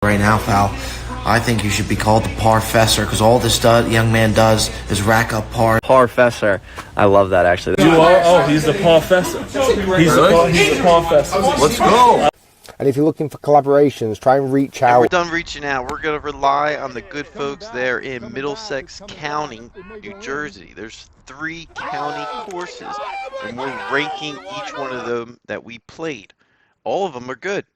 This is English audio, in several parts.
right now, Val. I think you should be called the Parfessor, because all this young man does is rack up par. Parfessor. I love that, actually. He's the Parfessor. He's the Parfessor. Let's go. And if you're looking for collaborations, try and reach out. And we're done reaching out. We're going to rely on the good folks there in Middlesex County, New Jersey. There's 3 county courses, and we're ranking each one of them that we played. All of them are good,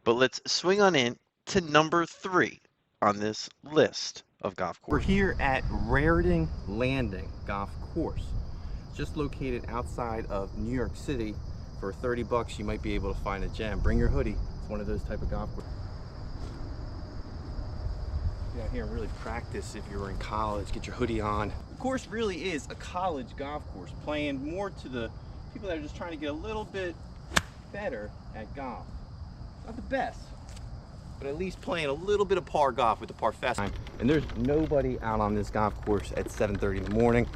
but let's swing on in to number 3 on this list of golf courses. We're here at Raritan Landing Golf Course, just located outside of New York City. For $30, you might be able to find a gem. Bring your hoodie. It's one of those type of golf courses. Get out here and really practice if you were in college. Get your hoodie on. The course really is a college golf course, playing more to the people that are just trying to get a little bit better at golf. Not the best, but at least playing a little bit of par golf with the Parfessor. And there's nobody out on this golf course at 7:30 in the morning.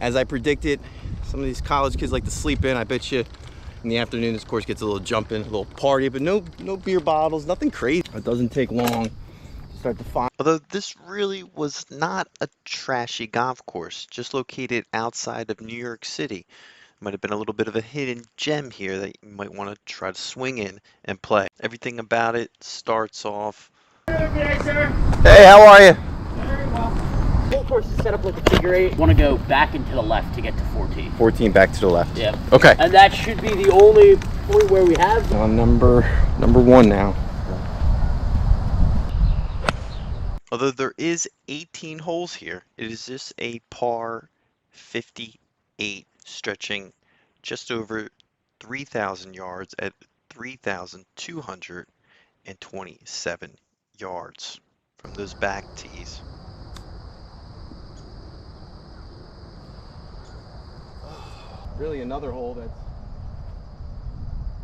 As I predicted, some of these college kids like to sleep in. I bet you in the afternoon this course gets a little jumping, a little party, but no beer bottles, nothing crazy. It doesn't take long to start to find. Although this really was not a trashy golf course, just located outside of New York City. Might have been a little bit of a hidden gem here that you might want to try to swing in and play. Everything about it starts off. Hey, how are you? Very well. Golf course is set up like a figure 8. Want to go back and to the left to get to 14. 14 back to the left. Yeah. Okay. And that should be the only point where we have. On number 1 now. Although there is 18 holes here, it is just a par 58, stretching just over 3,000 yards at 3,227 yards from those back tees. Really another hole that's,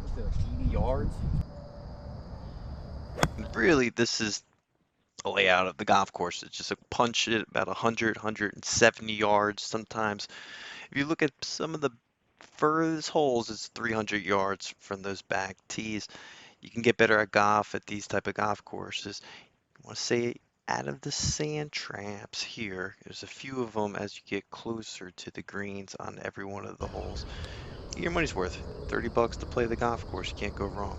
what's that, 80 yards? Really, this is a layout of the golf course. It's just a punch it about 100, 170 yards sometimes. If you look at some of the furthest holes, it's 300 yards from those back tees. You can get better at golf at these type of golf courses. I want to say out of the sand traps here, there's a few of them as you get closer to the greens on every one of the holes. Get your money's worth. $30 to play the golf course. You can't go wrong.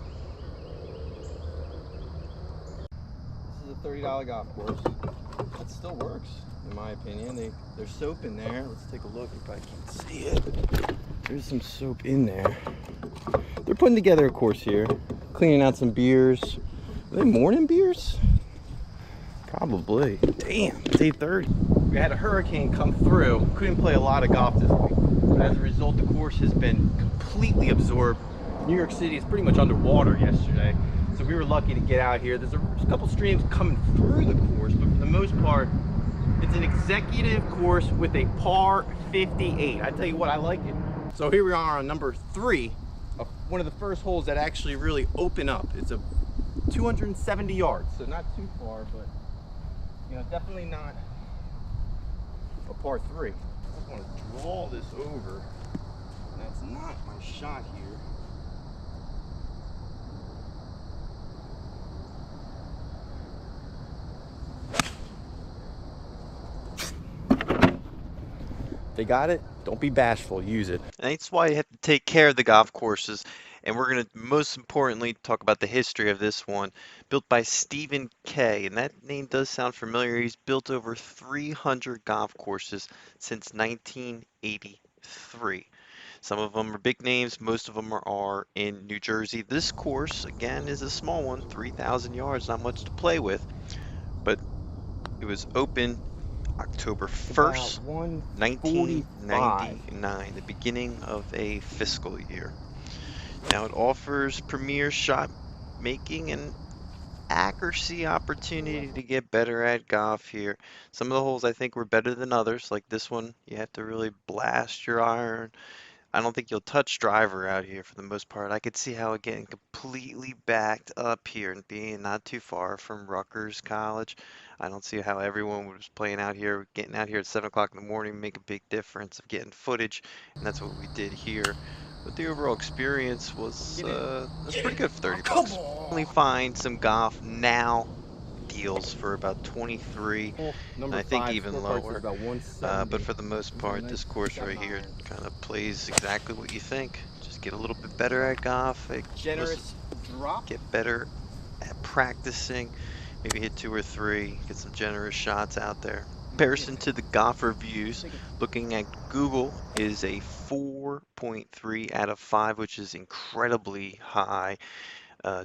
This is a $30 golf course. That still works, in my opinion. There's soap in there. Let's take a look. You probably can't see it. There's some soap in there. They're putting together a course here, cleaning out some beers. Are they morning beers? Probably. Damn, it's 8:30. We had a hurricane come through. Couldn't play a lot of golf this week. But as a result, the course has been completely absorbed. New York City is pretty much underwater yesterday. So we were lucky to get out here. There's a couple streams coming through the course, but for the most part, it's an executive course with a par 58. I tell you what, I like it. So here we are on number 3, of one of the first holes that actually really open up. It's a 270 yards, so not too far, but you know, definitely not a par 3. I just want to draw this over. That's not my shot here. They got it. Don't be bashful. Use it. And that's why you have to take care of the golf courses. And we're going to most importantly talk about the history of this one. Built by Stephen Kay. And that name does sound familiar. He's built over 300 golf courses since 1983. Some of them are big names. Most of them are in New Jersey. This course, again, is a small one. 3,000 yards. Not much to play with. But it was open October 1st, 1999, the beginning of a fiscal year. Now it offers premier shot making and accuracy opportunity to get better at golf here. Some of the holes I think were better than others, like this one. You have to really blast your iron. I don't think you'll touch driver out here for the most part. I could see how it getting completely backed up here and being not too far from Rutgers College. I don't see how everyone was playing out here, getting out here at 7 o'clock in the morning, make a big difference of getting footage, and that's what we did here. But the overall experience was pretty good for $30. Only find some golf now deals for about 23, Well, and I think even lower. But for the most part, this course right here kind of plays exactly what you think. Just get a little bit better at golf, Generous drop. get better at practicing, maybe hit 2 or 3, get some generous shots out there. Comparison to the golf reviews, looking at Google, is a 4.3 out of 5, which is incredibly high.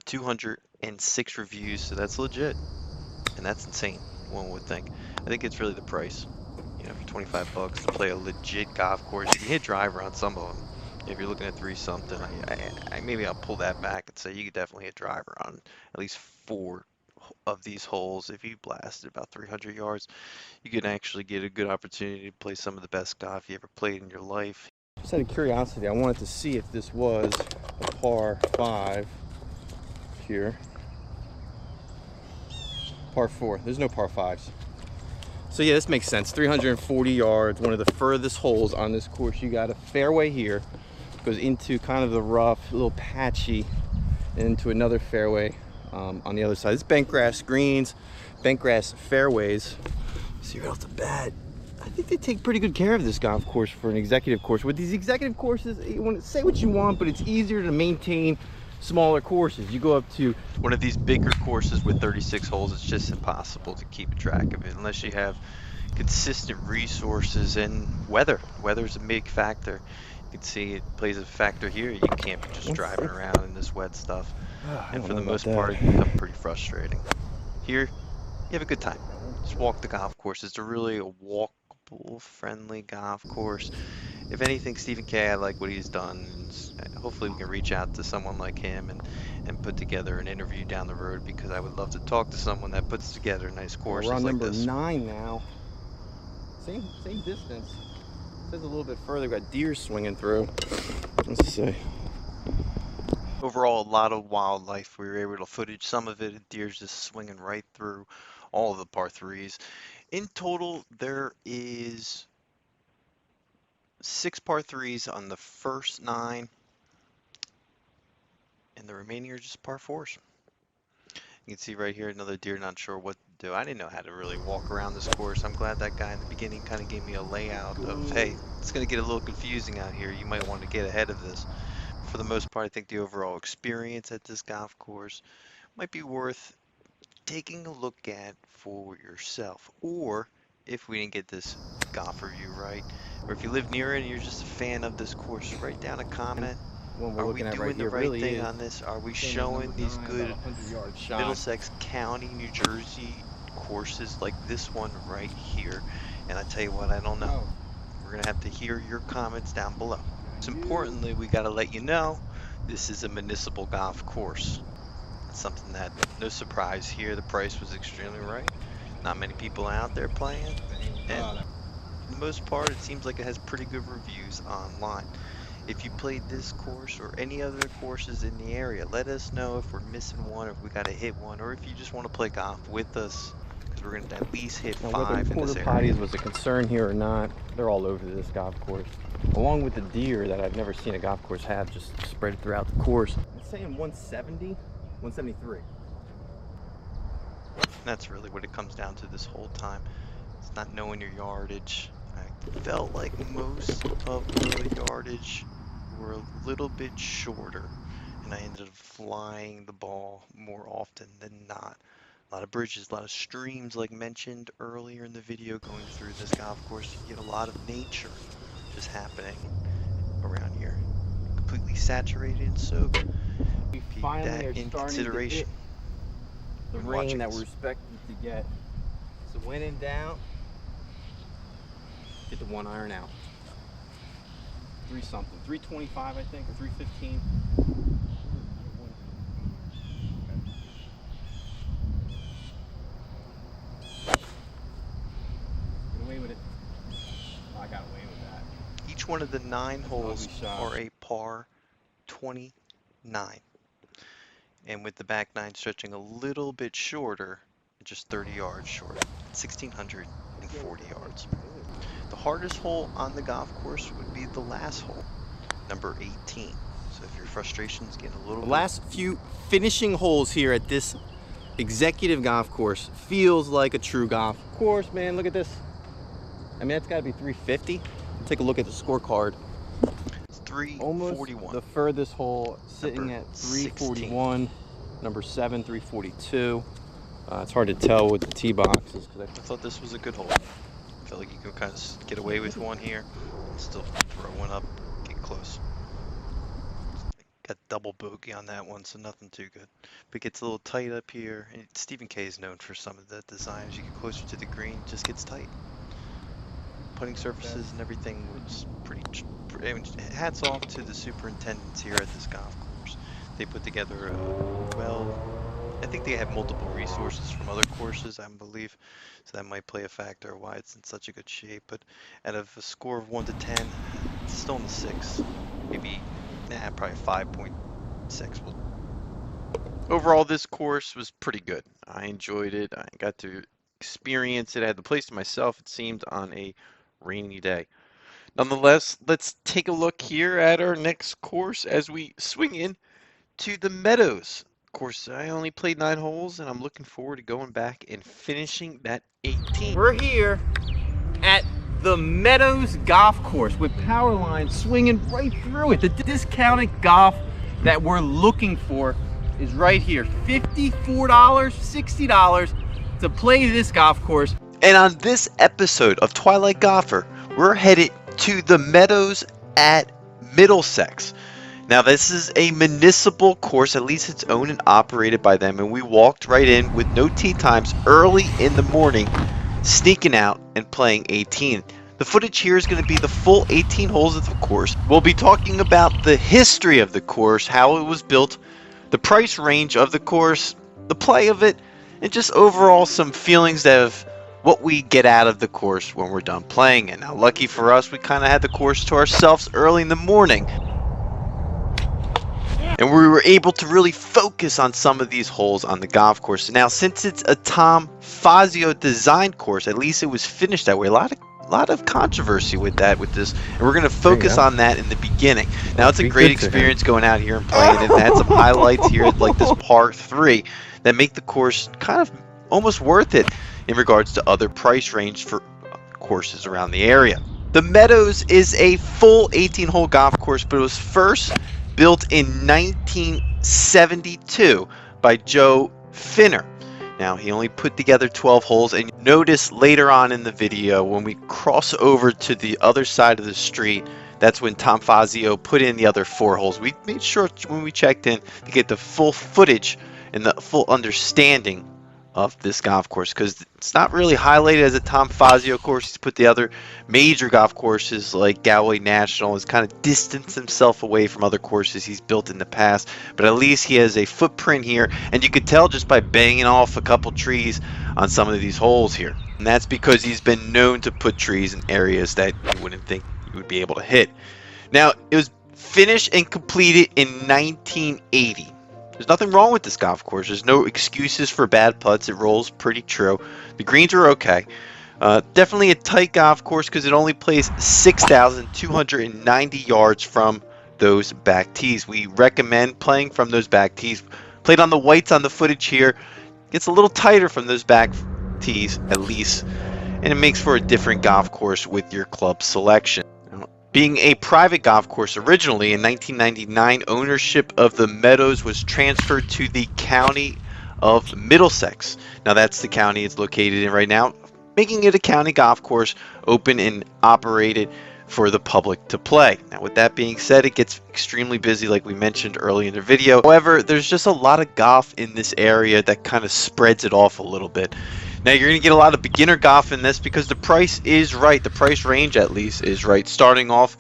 206 reviews, so that's legit, and that's insane, one would think. I think it's really the price. You know, for 25 bucks to play a legit golf course, you can hit driver on some of them. If you're looking at 3 something, maybe I'll pull that back and say you could definitely hit driver on at least 4 of these holes. If you blasted about 300 yards, you can actually get a good opportunity to play some of the best golf you ever played in your life. Just out of curiosity, I wanted to see if this was a par 5 here. Par 4. There's no par 5s. So yeah, this makes sense. 340 yards, one of the furthest holes on this course. You got a fairway here, goes into kind of the rough, a little patchy, and into another fairway on the other side. It's bent grass greens, bent grass fairways. See right off the bat, I think they take pretty good care of this golf course for an executive course. With these executive courses, you want to say what you want, but it's easier to maintain smaller courses. You go up to one of these bigger courses with 36 holes, it's just impossible to keep track of it unless you have consistent resources and weather. Weather's a big factor. You can see it plays a factor here. You can't be just driving around in this wet stuff. And for the most part, it can become pretty frustrating. Here, you have a good time. Just walk the golf course. It's really a walkable, friendly golf course. If anything, Stephen K, I like what he's done. Hopefully we can reach out to someone like him and put together an interview down the road, because I would love to talk to someone that puts together a nice course we're on like number this. 9 now. Same distance. Says a little bit further. Got deer swinging through. Let's see. Overall, a lot of wildlife. We were able to footage some of it. Deer's just swinging right through all of the par 3s. In total, there is 6 par 3s on the first 9, and the remaining are just par 4s. You can see right here another deer, not sure what to do. I didn't know how to really walk around this course. I'm glad that guy in the beginning kind of gave me a layout of, hey, it's going to get a little confusing out here. You might want to get ahead of this. For the most part, I think the overall experience at this golf course might be worth taking a look at for yourself. Or if we didn't get this golf review right, or if you live near it and you're just a fan of this course, write down a comment. Are we doing the right thing on this? Are we showing these good Middlesex County, New Jersey courses like this one right here? And I tell you what, I don't know. We're going to have to hear your comments down below. Most importantly, we got to let you know this is a municipal golf course. It's something that, no surprise here, the price was extremely right. Not many people out there playing. And for the most part, it seems like it has pretty good reviews online. If you played this course or any other courses in the area, let us know if we're missing one, or if we got to hit one, or if you just want to play golf with us, because we're going to at least hit 5 in this area. Porta potties was a concern here or not, they're all over this golf course. Along with the deer that I've never seen a golf course have, just spread throughout the course. It's saying 170, 173. That's really what it comes down to this whole time. It's not knowing your yardage. I felt like most of the yardage were a little bit shorter, and I ended up flying the ball more often than not. A lot of bridges, a lot of streams, like mentioned earlier in the video, going through this golf course. You get a lot of nature just happening around here. Completely saturated in soap. We Keep finally that are in starting consideration. to get the when rain watching that this. we're expecting to get. So when in doubt, get the 1 iron out. 3 something, 325 I think, or 315. Get away with it. Oh, I got away with that. Each one of the 9 holes shot. are a par 29. And with the back 9 stretching a little bit shorter, just 30 yards short, 1,640 yards. The hardest hole on the golf course would be the last hole, number 18. So if your frustration's getting a little The last few finishing holes here at this executive golf course feels like a true golf course, man. Look at this. I mean, that's got to be 350. Take a look at the scorecard. It's 341. Almost the furthest hole, sitting Number at 341. Number 7, 342. It's hard to tell with the tee boxes. I thought this was a good hole. I feel like you can kind of get away with one here, and still throw one up, get close. Got double bogey on that one, so nothing too good. But it gets a little tight up here. And Stephen K is known for some of the designs. You get closer to the green, it just gets tight. Putting surfaces and everything was pretty. I mean, hats off to the superintendents here at this golf course. They put together I think they have multiple resources from other courses, I believe, so that might play a factor why it's in such a good shape. But out of a score of 1 to 10, it's still in the 6, maybe, probably 5.6. Overall, this course was pretty good. I enjoyed it. I got to experience it. I had the place to myself, it seemed, on a rainy day. Nonetheless, let's take a look here at our next course as we swing in to the Meadows course. I only played 9 holes, and I'm looking forward to going back and finishing that 18. We're here at the Meadows Golf Course with power lines swinging right through it. The discounted golf that we're looking for is right here. $54, $60 to play this golf course. And on this episode of Twilight Golfer, we're headed to the Meadows at Middlesex. Now, this is a municipal course, at least it's owned and operated by them, and we walked right in with no tee times early in the morning, sneaking out and playing 18. The footage here is going to be the full 18 holes of the course. We'll be talking about the history of the course, how it was built, the price range of the course, the play of it, and just overall some feelings of what we get out of the course when we're done playing it. Now, lucky for us, we kind of had the course to ourselves early in the morning, and we were able to really focus on some of these holes on the golf course. Now, since it's a Tom Fazio designed course, at least it was finished that way. A lot of controversy with this, and we're going to focus on that in the beginning. Now, it's a great experience going out here and playing it, and had some highlights here like this par 3 that make the course kind of almost worth it in regards to other price range for courses around the area. The Meadows is a full 18-hole golf course, but it was first built in 1972 by Joe Finner. Now, he only put together 12 holes, and notice later on in the video when we cross over to the other side of the street, that's when Tom Fazio put in the other 4 holes. We made sure when we checked in to get the full footage and the full understanding of this golf course, because it's not really highlighted as a Tom Fazio course. He's put the other major golf courses like Galway National, has kind of distanced himself away from other courses he's built in the past, but at least he has a footprint here, and you could tell just by banging off a couple trees on some of these holes here, and that's because he's been known to put trees in areas that you wouldn't think you would be able to hit. Now, it was finished and completed in 1980. There's nothing wrong with this golf course. There's no excuses for bad putts. It rolls pretty true. The greens are okay. Definitely a tight golf course because it only plays 6,290 yards from those back tees. We recommend playing from those back tees. Played on the whites on the footage here. Gets a little tighter from those back tees at least. And it makes for a different golf course with your club selection. Being a private golf course originally in 1999, ownership of the Meadows was transferred to the county of Middlesex. Now, that's the county it's located in right now, making it a county golf course, open and operated for the public to play. Now, with that being said, it gets extremely busy like we mentioned early in the video. However, there's just a lot of golf in this area that kind of spreads it off a little bit. Now, you're going to get a lot of beginner golf in this because the price is right. The price range, at least, is right. Starting off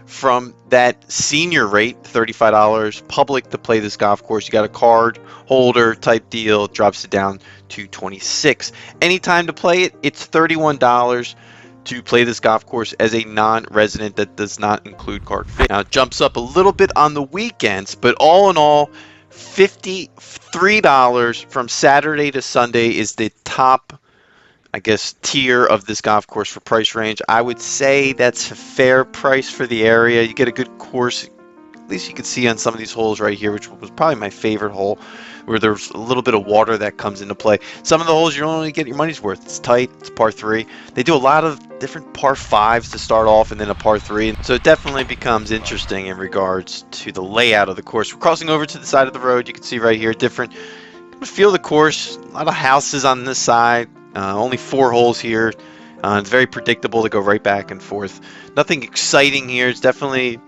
from that senior rate, $35 public to play this golf course. You got a card holder type deal, drops it down to $26. Anytime to play it, it's $31 to play this golf course as a non-resident that does not include card fee. Now, it jumps up a little bit on the weekends, but all in all, $53 from Saturday to Sunday is the top, I guess, tier of this golf course for price range. I would say that's a fair price for the area. You get a good course, at least you can see on some of these holes right here, which was probably my favorite hole. where there's a little bit of water that comes into play. Some of the holes you don't only get your money's worth. It's tight, it's par 3. They do a lot of different par 5s to start off and then a par 3. So it definitely becomes interesting in regards to the layout of the course. We're crossing over to the side of the road. You can see right here, different feel of the course. A lot of houses on this side. Only 4 holes here. It's very predictable to go right back and forth. Nothing exciting here. It's definitely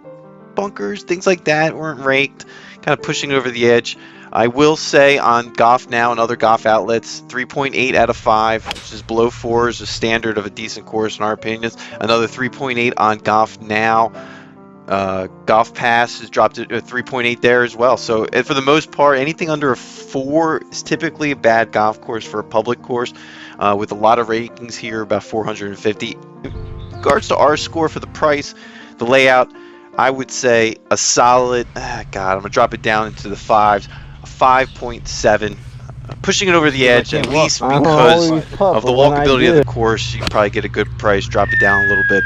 bunkers, things like that weren't raked, kind of pushing over the edge. I will say on Golf Now and other golf outlets, 3.8 out of 5, which is below 4, is a standard of a decent course in our opinions. Another 3.8 on Golf Now. Golf Pass has dropped it 3.8 there as well. So for the most part, anything under a 4 is typically a bad golf course for a public course, with a lot of rankings here, about 450. In regards to our score for the price, the layout, I would say a solid, I'm going to drop it down into the 5s, a 5.7. Pushing it over the edge, at least because of the walkability of the course. You can probably get a good price, drop it down a little bit.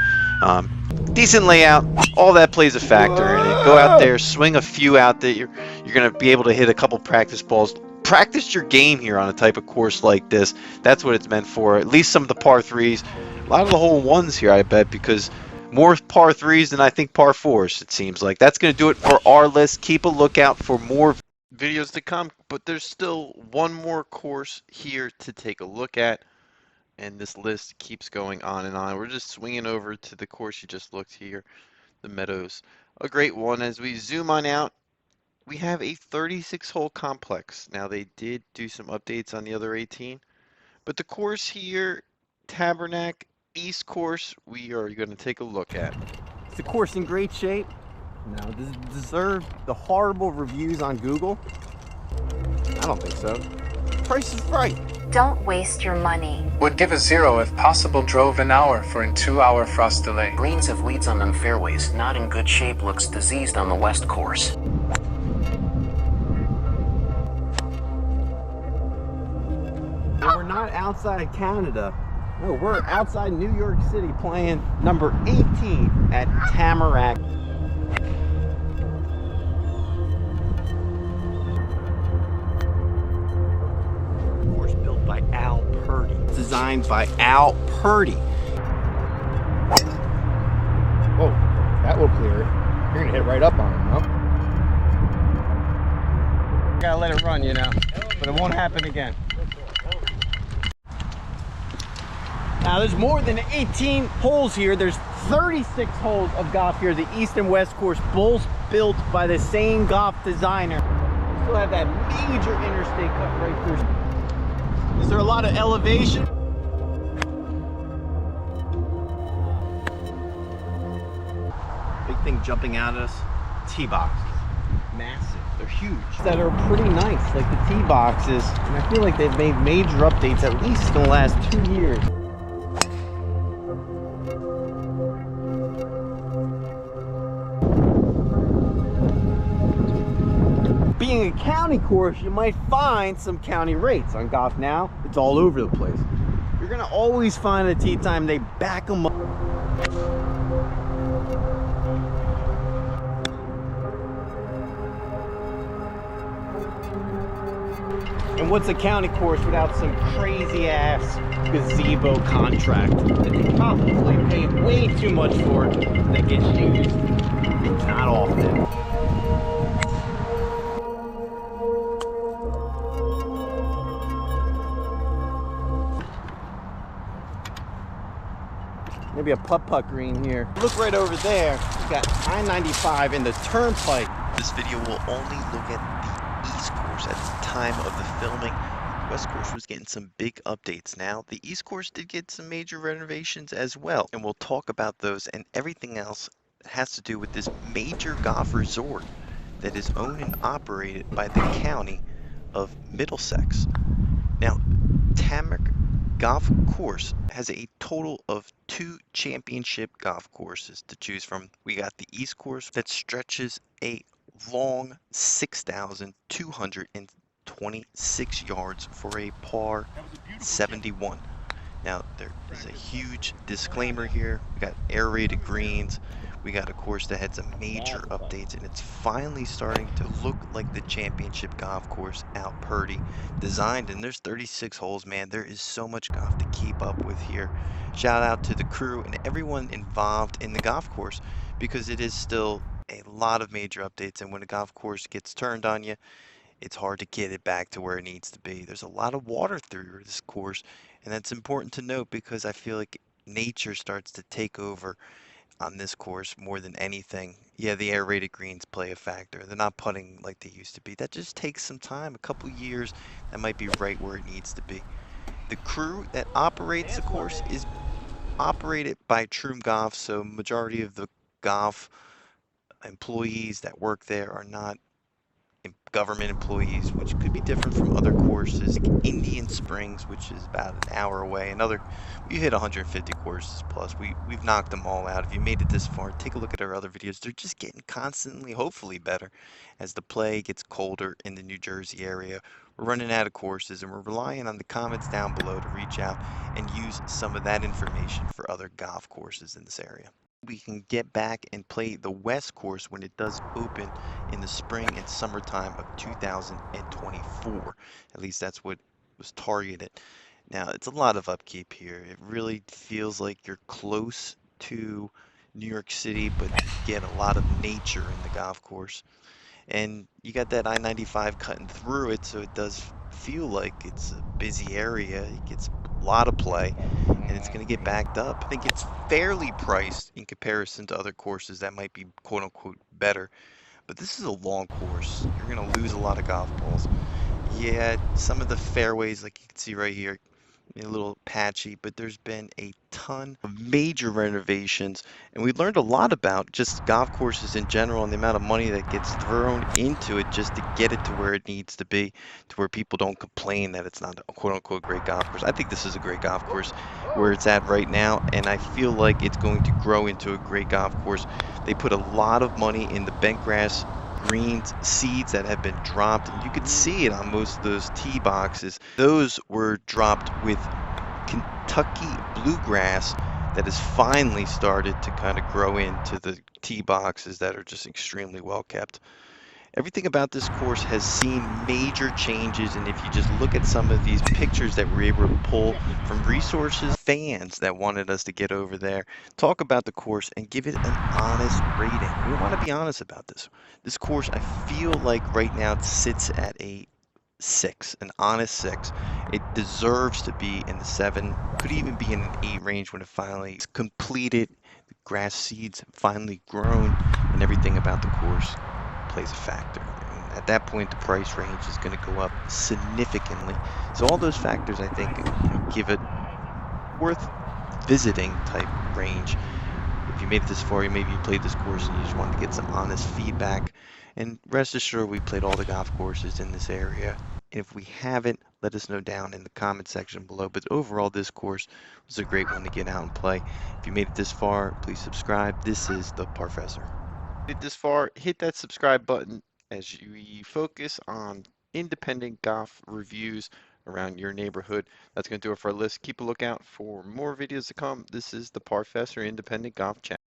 Decent layout, all that plays a factor in it. Go out there, swing a few out there. You're going to be able to hit a couple practice balls. Practice your game here on a type of course like this. That's what it's meant for. At least some of the par 3s. A lot of the hole 1s here, I bet, because more par 3s than I think par 4s, it seems like. That's going to do it for our list. Keep a lookout for more videos to come, but there's still one more course here to take a look at, and this list keeps going on and on. We're just swinging over to the course you just looked here, the Meadows. A great one. As we zoom on out, we have a 36-hole complex. Now, they did do some updates on the other 18, but the course here, Tamarack East Course, we are going to take a look at. Is the course in great shape? No. Does it deserve the horrible reviews on Google? I don't think so. Price is right. Don't waste your money. Would give a 0 if possible. Drove an hour for a 2-hour frost delay. Greens have weeds on them fairways. Not in good shape. Looks diseased on the west course. We're not outside Canada. No, we're outside New York City playing number 18 at Tamarack. Course built by Al Purdy. Designed by Al Purdy. Whoa, that will clear it. You're going to hit right up on him, no? Gotta let it run, you know, but it won't happen again. Now, there's more than 18 holes here. There's 36 holes of golf here. The East and West course, both built by the same golf designer. Still have that major interstate cut right through. Is there a lot of elevation? Big thing jumping out at us, tee boxes. Massive, they're huge. That are pretty nice, like the tee boxes. And I feel like they've made major updates, at least in the last 2 years. Being a county course, you might find some county rates. On Golf Now, it's all over the place. You're gonna always find a tee time, they back them up. And what's a county course without some crazy ass gazebo contract that they probably pay way too much for that gets used not often. Maybe a putt-putt green here. Look right over there. We got I-95 in the turnpike. This video will only look at the East Course. At the time of the filming, the West Course was getting some big updates. Now, the East Course did get some major renovations as well, and we'll talk about those and everything else that has to do with this major golf resort that is owned and operated by the county of Middlesex. Now, Tamarack Golf Course has a total of 2 championship golf courses to choose from. We got the East Course that stretches a long 6,226 yards for a par 71. Now, there is a huge disclaimer here. We got aerated greens. We got a course that had some major updates, and it's finally starting to look like the championship golf course out Purdy designed. And there's 36 holes, man. There is so much golf to keep up with here. Shout out to the crew and everyone involved in the golf course, because it is still a lot of major updates, and when a golf course gets turned on you, it's hard to get it back to where it needs to be. There's a lot of water through this course, and that's important to note because I feel like nature starts to take over on this course more than anything. Yeah, the aerated greens play a factor. They're not putting like they used to be. That just takes some time, a couple years. That might be right where it needs to be. The crew that operates the course is operated by Troom Golf, so majority of the golf employees that work there are not government employees, which could be different from other courses. Indian Springs, which is about an hour away. We hit 150 courses plus. We've knocked them all out. If you made it this far, take a look at our other videos. They're just getting constantly, hopefully better, as the play gets colder in the New Jersey area. We're running out of courses, and we're relying on the comments down below to reach out and use some of that information for other golf courses in this area. We can get back and play the West course when it does open in the spring and summertime of 2024. At least that's what was targeted. Now, it's a lot of upkeep here. It really feels like you're close to New York City, but you get a lot of nature in the golf course. And you got that I-95 cutting through it, so it does feel like it's a busy area. It gets a lot of play, and it's going to get backed up. I think it's fairly priced in comparison to other courses that might be quote-unquote better. But this is a long course. You're going to lose a lot of golf balls. Yeah, some of the fairways, like you can see right here, a little patchy, but there's been a ton of major renovations, and we learned a lot about just golf courses in general and the amount of money that gets thrown into it just to get it to where it needs to be, to where people don't complain that it's not a quote-unquote great golf course. I think this is a great golf course where it's at right now, and I feel like it's going to grow into a great golf course. They put a lot of money in the bent grass greens seeds that have been dropped, and you could see it on most of those tee boxes. Those were dropped with Kentucky bluegrass that has finally started to kind of grow into the tee boxes that are just extremely well kept. Everything about this course has seen major changes, and if you just look at some of these pictures that we're able to pull from resources, fans that wanted us to get over there, talk about the course and give it an honest rating. We want to be honest about this. This course, I feel like right now it sits at a 6, an honest 6. It deserves to be in the 7, could even be in an 8 range when it finally is completed. The grass seeds have finally grown, and everything about the course plays a factor. And at that point, the price range is going to go up significantly. So all those factors, I think, give it worth visiting type range. If you made it this far, maybe you played this course and you just wanted to get some honest feedback. And rest assured, we played all the golf courses in this area. And if we haven't, let us know down in the comment section below. But overall, this course was a great one to get out and play. If you made it this far, please subscribe. This is the Professor. Made it this far, hit that subscribe button as we focus on independent golf reviews around your neighborhood. That's going to do it for our list. Keep a lookout for more videos to come. This is the Professor Independent Golf Channel.